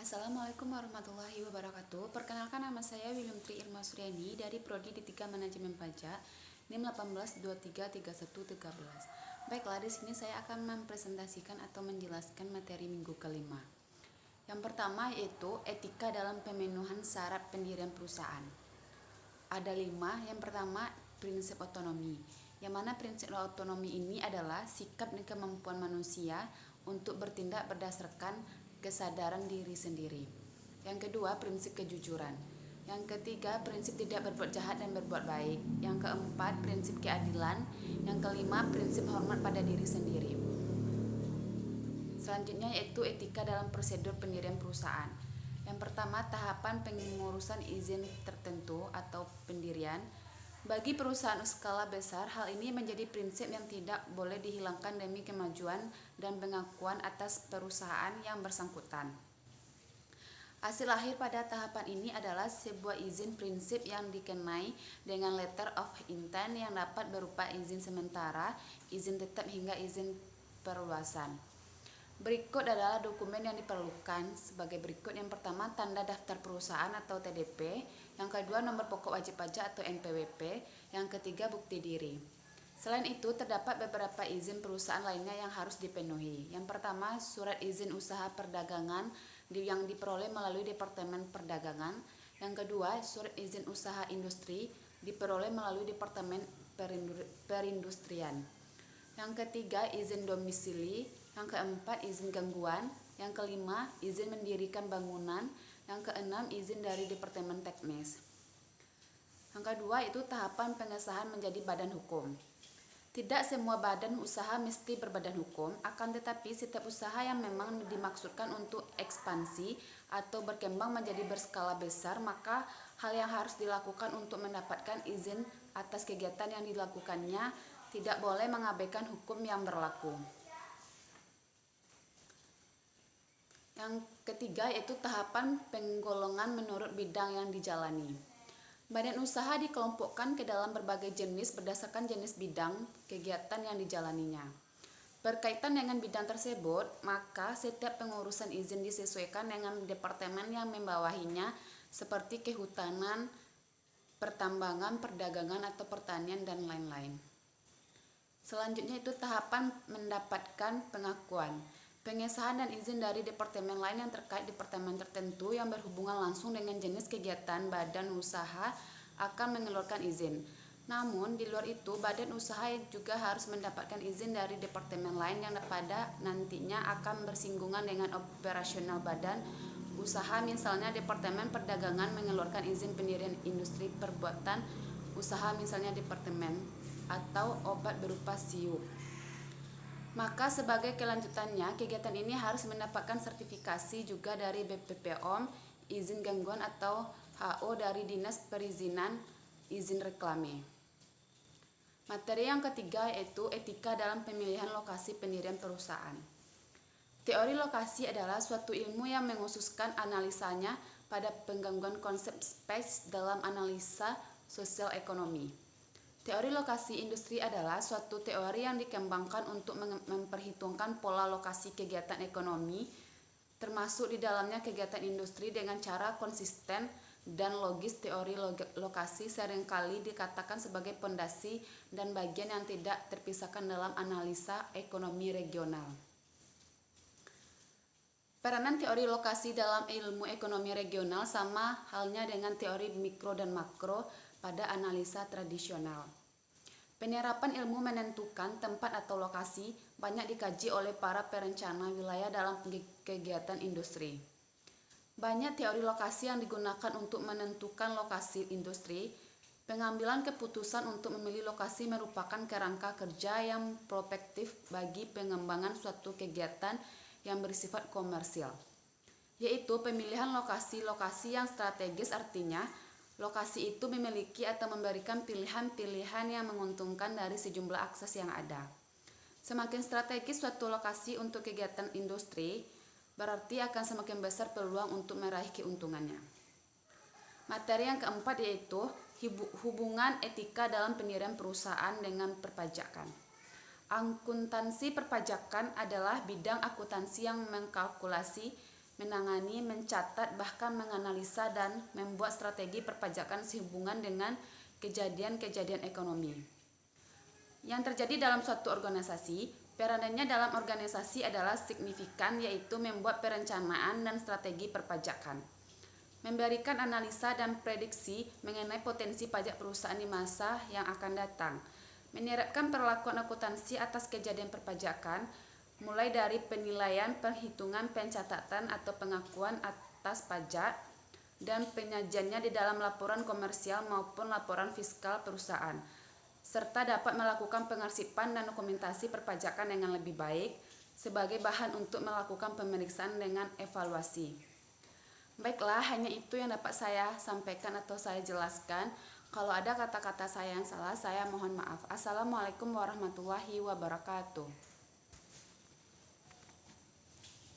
Assalamualaikum warahmatullahi wabarakatuh. Perkenalkan, nama saya William Tri Irma Suryani dari Prodi D3 Manajemen Pajak NIM 18233113. Baiklah, di sini saya akan mempresentasikan atau menjelaskan materi minggu kelima. Yang pertama yaitu etika dalam pemenuhan syarat pendirian perusahaan. Ada 5. Yang pertama, prinsip otonomi. Yang mana prinsip otonomi ini adalah sikap dan kemampuan manusia untuk bertindak berdasarkan kesadaran diri sendiri. Yang kedua, prinsip kejujuran. Yang ketiga, prinsip tidak berbuat jahat dan berbuat baik. Yang keempat, prinsip keadilan. Yang kelima, prinsip hormat pada diri sendiri. Selanjutnya yaitu etika dalam prosedur pendirian perusahaan. Yang pertama, tahapan pengurusan izin tertentu atau pendirian. Bagi perusahaan skala besar, hal ini menjadi prinsip yang tidak boleh dihilangkan demi kemajuan dan pengakuan atas perusahaan yang bersangkutan. Hasil akhir pada tahapan ini adalah sebuah izin prinsip yang dikenai dengan letter of intent yang dapat berupa izin sementara, izin tetap hingga izin perluasan. Berikut adalah dokumen yang diperlukan sebagai berikut. Yang pertama, tanda daftar perusahaan atau TDP. Yang kedua, nomor pokok wajib pajak atau NPWP. Yang ketiga, bukti diri. Selain itu, terdapat beberapa izin perusahaan lainnya yang harus dipenuhi. Yang pertama, surat izin usaha perdagangan yang diperoleh melalui Departemen Perdagangan. Yang kedua, surat izin usaha industri diperoleh melalui Departemen Perindustrian. Yang ketiga, izin domisili. Yang keempat, izin gangguan. Yang kelima, izin mendirikan bangunan. Yang keenam, izin dari Departemen Teknis. Yang kedua, itu tahapan pengesahan menjadi badan hukum. Tidak semua badan usaha mesti berbadan hukum, akan tetapi setiap usaha yang memang dimaksudkan untuk ekspansi atau berkembang menjadi berskala besar, maka hal yang harus dilakukan untuk mendapatkan izin atas kegiatan yang dilakukannya tidak boleh mengabaikan hukum yang berlaku. Yang ketiga yaitu tahapan penggolongan menurut bidang yang dijalani. Badan usaha dikelompokkan ke dalam berbagai jenis berdasarkan jenis bidang kegiatan yang dijalaninya. Berkaitan dengan bidang tersebut, maka setiap pengurusan izin disesuaikan dengan departemen yang membawahinya seperti kehutanan, pertambangan, perdagangan atau pertanian dan lain-lain. Selanjutnya itu tahapan mendapatkan pengakuan. Pengesahan dan izin dari departemen lain yang terkait departemen tertentu yang berhubungan langsung dengan jenis kegiatan badan usaha akan mengeluarkan izin. Namun, di luar itu, badan usaha juga harus mendapatkan izin dari departemen lain yang pada nantinya akan bersinggungan dengan operasional badan usaha. Misalnya, Departemen Perdagangan mengeluarkan izin pendirian industri perbuatan usaha, misalnya departemen, atau obat berupa siu. Maka sebagai kelanjutannya, kegiatan ini harus mendapatkan sertifikasi juga dari BPOM, izin gangguan atau HO dari Dinas Perizinan Izin Reklame. Materi yang ketiga yaitu etika dalam pemilihan lokasi pendirian perusahaan. Teori lokasi adalah suatu ilmu yang mengkhususkan analisanya pada penggangguan konsep space dalam analisa sosial ekonomi. Teori lokasi industri adalah suatu teori yang dikembangkan untuk memperhitungkan pola lokasi kegiatan ekonomi, termasuk di dalamnya kegiatan industri dengan cara konsisten dan logis. Teori lokasi seringkali dikatakan sebagai pondasi dan bagian yang tidak terpisahkan dalam analisa ekonomi regional. Peranan teori lokasi dalam ilmu ekonomi regional sama halnya dengan teori mikro dan makro pada analisa tradisional. Penerapan ilmu menentukan tempat atau lokasi banyak dikaji oleh para perencana wilayah dalam kegiatan industri. Banyak teori lokasi yang digunakan untuk menentukan lokasi industri. Pengambilan keputusan untuk memilih lokasi merupakan kerangka kerja yang prospektif bagi pengembangan suatu kegiatan yang bersifat komersial, yaitu pemilihan lokasi-lokasi yang strategis, artinya lokasi itu memiliki atau memberikan pilihan-pilihan yang menguntungkan dari sejumlah akses yang ada. Semakin strategis suatu lokasi untuk kegiatan industri, berarti akan semakin besar peluang untuk meraih keuntungannya. Materi yang keempat yaitu hubungan etika dalam pendirian perusahaan dengan perpajakan. Akuntansi perpajakan adalah bidang akuntansi yang mengkalkulasi menangani, mencatat, bahkan menganalisa dan membuat strategi perpajakan sehubungan dengan kejadian-kejadian ekonomi yang terjadi dalam suatu organisasi. Perannya dalam organisasi adalah signifikan, yaitu membuat perencanaan dan strategi perpajakan, memberikan analisa dan prediksi mengenai potensi pajak perusahaan di masa yang akan datang, menerapkan perlakuan akuntansi atas kejadian perpajakan, mulai dari penilaian, perhitungan, pencatatan atau pengakuan atas pajak, dan penyajiannya di dalam laporan komersial maupun laporan fiskal perusahaan, serta dapat melakukan pengarsipan dan dokumentasi perpajakan dengan lebih baik sebagai bahan untuk melakukan pemeriksaan dengan evaluasi. Baiklah, hanya itu yang dapat saya sampaikan atau saya jelaskan. Kalau ada kata-kata saya yang salah, saya mohon maaf. Assalamualaikum warahmatullahi wabarakatuh.